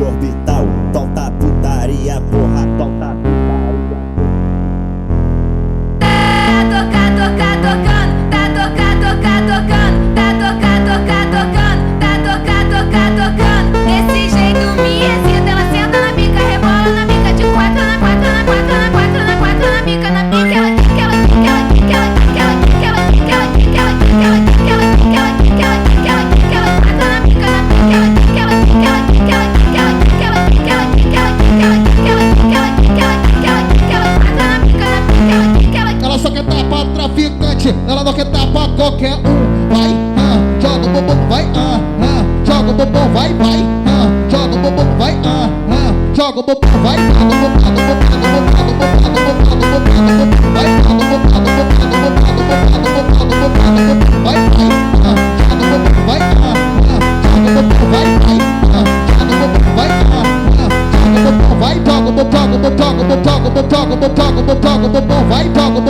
orbital. Solta putaria, porra, solta putaria. Tá tocando, tá tocando, desse jeito me excita, ela senta na bica, rebola na bica de quatro, na quatro, na quatro, na quatro, na quatro, na bica, na bica, ela quica, ela quica, ela quica, ela quica, ela quica, ela quica, ela quica, ela quica, ela quica, ela quica, ela quica, ela quica, ela quica, ela quatro na bica, na bica, ela quica, ela quica, ela quica, ela quica, ela quica, ela quica, ela quica, ela quica, ela quica, ela quica, ela quica, ela quica, ela quica, ela quatro na bica, na bica, ela quica, ela quica. Ela só quer dar pra traficante, ela não quer dar pra qualquer um. Vai, joga o bumbum, vai, joga o bumbum, vai, joga o bumbum, vai, joga o bumbum, vai, joga o bumbum, vai, joga o bumbum, vai,